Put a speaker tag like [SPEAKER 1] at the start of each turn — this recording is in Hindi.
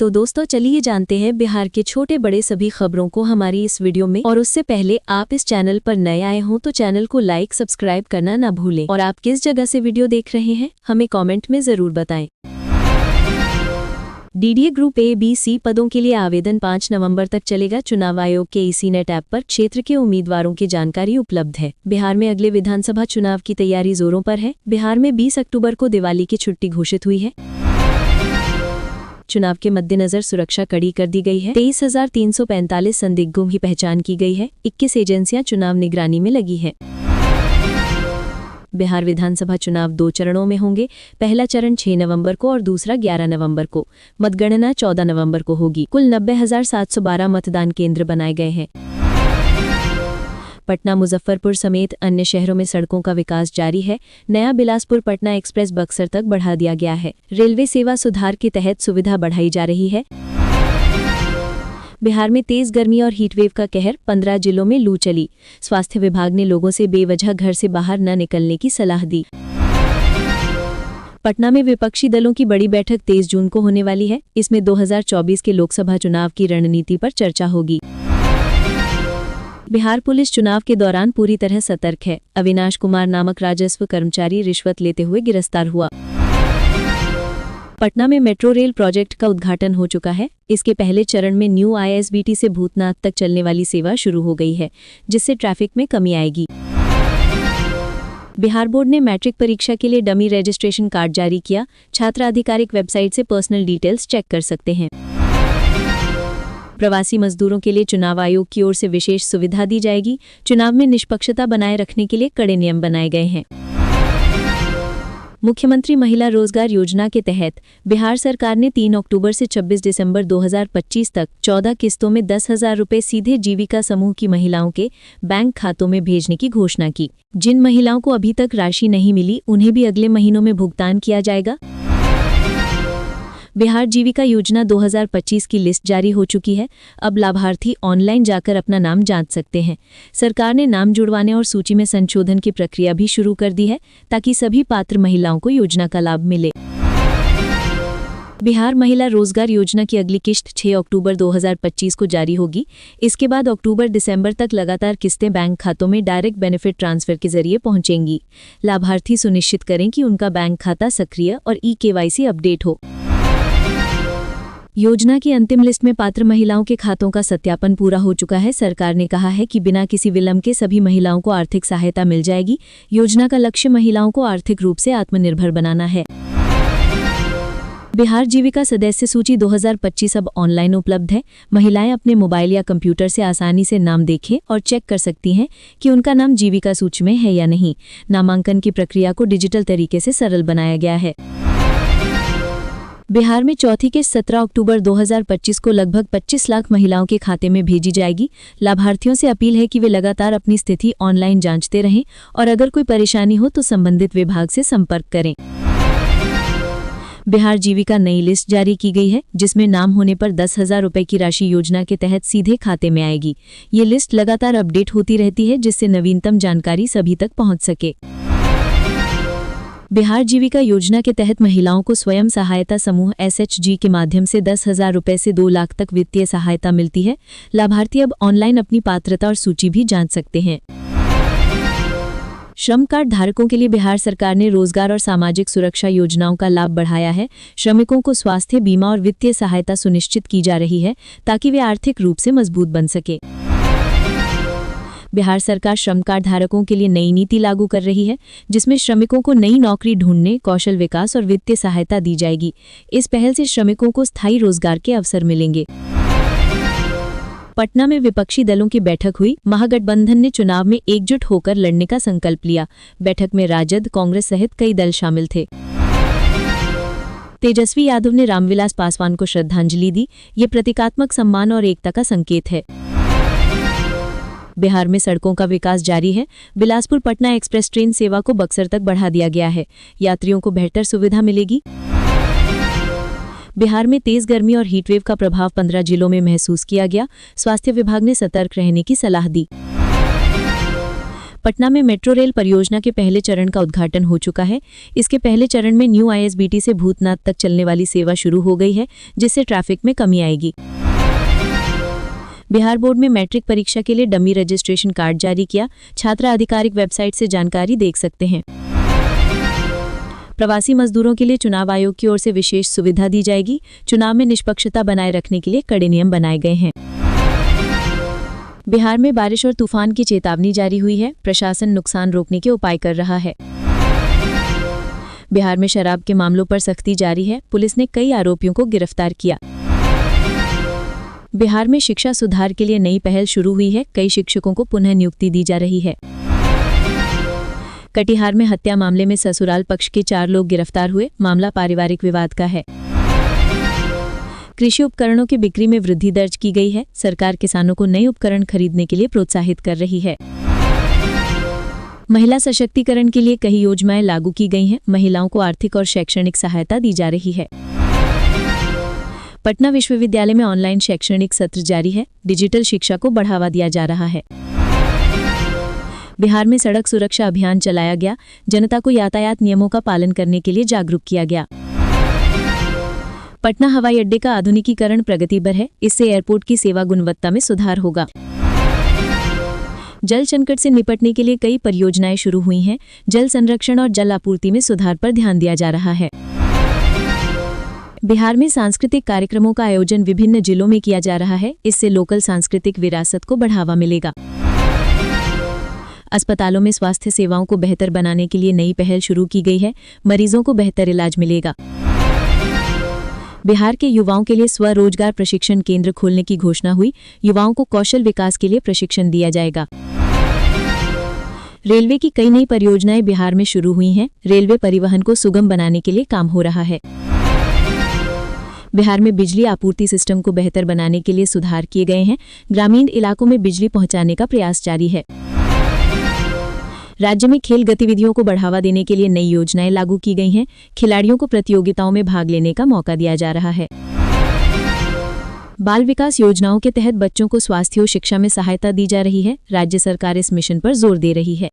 [SPEAKER 1] तो दोस्तों चलिए जानते हैं बिहार के छोटे बड़े सभी खबरों को हमारी इस वीडियो में। और उससे पहले आप इस चैनल पर नए आए हों तो चैनल को लाइक सब्सक्राइब करना ना भूलें। और आप किस जगह से वीडियो देख रहे हैं हमें कमेंट में जरूर बताएं। DDA group A B C पदों के लिए आवेदन 5 नवंबर तक चलेगा। चुनाव आयोग के ECNET ऐप पर क्षेत्र के उम्मीदवारों की जानकारी उपलब्ध है। बिहार में अगले विधानसभा चुनाव की तैयारी जोरों पर है। बिहार में 20 अक्टूबर को दिवाली की छुट्टी घोषित हुई है। चुनाव के मद्देनजर सुरक्षा कड़ी कर दी गई है। 23,345 संदिग्धों की पहचान की गई है। 21 एजेंसियां चुनाव निगरानी में लगी है। बिहार विधानसभा चुनाव 2 चरणों में होंगे। पहला चरण 6 नवंबर को और दूसरा 11 नवंबर को। मतगणना 14 नवंबर को होगी। कुल 90,712 मतदान केंद्र बनाए गए हैं। पटना मुजफ्फरपुर समेत अन्य शहरों में सड़कों का विकास जारी है। नया बिलासपुर पटना एक्सप्रेस बक्सर तक बढ़ा दिया गया है। रेलवे सेवा सुधार के तहत सुविधा बढ़ाई जा रही है। बिहार में तेज गर्मी और हीटवेव का कहर, 15 जिलों में लू चली। स्वास्थ्य विभाग ने लोगों से बेवजह घर से बाहर न निकलने की सलाह दी। पटना में विपक्षी दलों की बड़ी बैठक 23 जून को होने वाली है। इसमें 2024 के लोकसभा चुनाव की रणनीति पर चर्चा होगी। बिहार पुलिस चुनाव के दौरान पूरी तरह सतर्क है। अविनाश कुमार नामक राजस्व कर्मचारी रिश्वत लेते हुए गिरफ्तार हुआ। पटना में मेट्रो रेल प्रोजेक्ट का उद्घाटन हो चुका है। इसके पहले चरण में न्यू ISBT से भूतनाथ तक चलने वाली सेवा शुरू हो गई है, जिससे ट्रैफिक में कमी आएगी। बिहार बोर्ड ने मैट्रिक परीक्षा के लिए डमी रजिस्ट्रेशन कार्ड जारी किया। छात्र आधिकारिक वेबसाइट से पर्सनल डिटेल्स चेक कर सकते हैं। प्रवासी मजदूरों के लिए चुनाव आयोग की ओर से विशेष सुविधा दी जाएगी। चुनाव में निष्पक्षता बनाए रखने के लिए कड़े नियम बनाए गए हैं। मुख्यमंत्री महिला रोजगार योजना के तहत बिहार सरकार ने 3 अक्टूबर से 26 दिसंबर 2025 तक 14 किस्तों में 10,000 रुपये सीधे जीविका समूह की महिलाओं के बैंक खातों में भेजने की घोषणा की। जिन महिलाओं को अभी तक राशि नहीं मिली उन्हें भी अगले महीनों में भुगतान किया जाएगा। बिहार जीविका योजना 2025 की लिस्ट जारी हो चुकी है। अब लाभार्थी ऑनलाइन जाकर अपना नाम जांच सकते हैं। सरकार ने नाम जुड़वाने और सूची में संशोधन की प्रक्रिया भी शुरू कर दी है, ताकि सभी पात्र महिलाओं को योजना का लाभ मिले। बिहार महिला रोजगार योजना की अगली किश्त 6 अक्टूबर 2025 को जारी होगी। इसके बाद अक्टूबर-दिसंबर तक लगातार किस्तें बैंक खातों में डायरेक्ट बेनिफिट ट्रांसफर के जरिए पहुंचेंगी। लाभार्थी सुनिश्चित करें कि उनका बैंक खाता सक्रिय और eKYC अपडेट हो। योजना की अंतिम लिस्ट में पात्र महिलाओं के खातों का सत्यापन पूरा हो चुका है। सरकार ने कहा है कि बिना किसी विलंब के सभी महिलाओं को आर्थिक सहायता मिल जाएगी। योजना का लक्ष्य महिलाओं को आर्थिक रूप से आत्मनिर्भर बनाना है। बिहार जीविका सदस्य सूची 2025 अब ऑनलाइन उपलब्ध है। महिलाएं अपने मोबाइल या कंप्यूटर से आसानी से नाम देखें और चेक कर सकती हैं कि उनका नाम जीविका सूची में है या नहीं। नामांकन की प्रक्रिया को डिजिटल तरीके से सरल बनाया गया है। बिहार में चौथी किस्त 17 अक्टूबर 2025 को लगभग 25 लाख महिलाओं के खाते में भेजी जाएगी। लाभार्थियों से अपील है कि वे लगातार अपनी स्थिति ऑनलाइन जांचते रहें और अगर कोई परेशानी हो तो संबंधित विभाग से संपर्क करें। बिहार जीविका नई लिस्ट जारी की गई है, जिसमें नाम होने पर 10,000 रुपये की राशि योजना के तहत सीधे खाते में आएगी। ये लिस्ट लगातार अपडेट होती रहती है, जिससे नवीनतम जानकारी सभी तक पहुंच सके। बिहार जीविका योजना के तहत महिलाओं को स्वयं सहायता समूह SHG के माध्यम से 10,000 रुपये से 2 लाख तक वित्तीय सहायता मिलती है। लाभार्थी अब ऑनलाइन अपनी पात्रता और सूची भी जांच सकते हैं। श्रम कार्ड धारकों के लिए बिहार सरकार ने रोजगार और सामाजिक सुरक्षा योजनाओं का लाभ बढ़ाया है। श्रमिकों को स्वास्थ्य बीमा और वित्तीय सहायता सुनिश्चित की जा रही है, ताकि वे आर्थिक रूप से मजबूत बन सके। बिहार सरकार श्रम कार्ड धारकों के लिए नई नीति लागू कर रही है, जिसमें श्रमिकों को नई नौकरी ढूंढने, कौशल विकास और वित्तीय सहायता दी जाएगी। इस पहल से श्रमिकों को स्थायी रोजगार के अवसर मिलेंगे। पटना में विपक्षी दलों की बैठक हुई। महागठबंधन ने चुनाव में एकजुट होकर लड़ने का संकल्प लिया। बैठक में राजद, कांग्रेस सहित कई दल शामिल थे। तेजस्वी यादव ने रामविलास पासवान को श्रद्धांजलि दी। ये प्रतीकात्मक सम्मान और एकता का संकेत है। बिहार में सड़कों का विकास जारी है। बिलासपुर पटना एक्सप्रेस ट्रेन सेवा को बक्सर तक बढ़ा दिया गया है। यात्रियों को बेहतर सुविधा मिलेगी। बिहार में तेज गर्मी और हीटवेव का प्रभाव 15 जिलों में महसूस किया गया। स्वास्थ्य विभाग ने सतर्क रहने की सलाह दी। पटना में मेट्रो रेल परियोजना के पहले चरण का उद्घाटन हो चुका है। इसके पहले चरण में न्यू ISBT से भूतनाथ तक चलने वाली सेवा शुरू हो गई है, जिससे ट्रैफिक में कमी आएगी। बिहार बोर्ड में मैट्रिक परीक्षा के लिए डमी रजिस्ट्रेशन कार्ड जारी किया। छात्र आधिकारिक वेबसाइट से जानकारी देख सकते हैं। प्रवासी मजदूरों के लिए चुनाव आयोग की ओर से विशेष सुविधा दी जाएगी। चुनाव में निष्पक्षता बनाए रखने के लिए कड़े नियम बनाए गए हैं। बिहार में बारिश और तूफान की चेतावनी जारी हुई है। प्रशासन नुकसान रोकने के उपाय कर रहा है। बिहार में शराब के मामलों पर सख्ती जारी है। पुलिस ने कई आरोपियों को गिरफ्तार किया। बिहार में शिक्षा सुधार के लिए नई पहल शुरू हुई है। कई शिक्षकों को पुनः नियुक्ति दी जा रही है। कटिहार में हत्या मामले में ससुराल पक्ष के 4 लोग गिरफ्तार हुए। मामला पारिवारिक विवाद का है। कृषि उपकरणों की बिक्री में वृद्धि दर्ज की गई है। सरकार किसानों को नए उपकरण खरीदने के लिए प्रोत्साहित कर रही है। महिला सशक्तिकरण के लिए कई योजनाएं लागू की गई हैं। महिलाओं को आर्थिक और शैक्षणिक सहायता दी जा रही है। पटना विश्वविद्यालय में ऑनलाइन शैक्षणिक सत्र जारी है। डिजिटल शिक्षा को बढ़ावा दिया जा रहा है। बिहार में सड़क सुरक्षा अभियान चलाया गया। जनता को यातायात नियमों का पालन करने के लिए जागरूक किया गया। पटना हवाई अड्डे का आधुनिकीकरण प्रगति पर है। इससे एयरपोर्ट की सेवा गुणवत्ता में सुधार होगा। जल संकट से निपटने के लिए कई परियोजनाएं शुरू हुई हैं। जल संरक्षण और जल आपूर्ति में सुधार पर ध्यान दिया जा रहा है। बिहार में सांस्कृतिक कार्यक्रमों का आयोजन विभिन्न जिलों में किया जा रहा है। इससे लोकल सांस्कृतिक विरासत को बढ़ावा मिलेगा। अस्पतालों में स्वास्थ्य सेवाओं को बेहतर बनाने के लिए नई पहल शुरू की गई है। मरीजों को बेहतर इलाज मिलेगा। बिहार के युवाओं के लिए स्वरोजगार प्रशिक्षण केंद्र खोलने की घोषणा हुई। युवाओं को कौशल विकास के लिए प्रशिक्षण दिया जाएगा। रेलवे की कई नई परियोजनाएं बिहार में शुरू हुई हैं। रेलवे परिवहन को सुगम बनाने के लिए काम हो रहा है। बिहार में बिजली आपूर्ति सिस्टम को बेहतर बनाने के लिए सुधार किए गए हैं। ग्रामीण इलाकों में बिजली पहुंचाने का प्रयास जारी है। राज्य में खेल गतिविधियों को बढ़ावा देने के लिए नई योजनाएं लागू की गई हैं। खिलाड़ियों को प्रतियोगिताओं में भाग लेने का मौका दिया जा रहा है। बाल विकास योजनाओं के तहत बच्चों को स्वास्थ्य और शिक्षा में सहायता दी जा रही है। राज्य सरकार इस मिशन पर जोर दे रही है।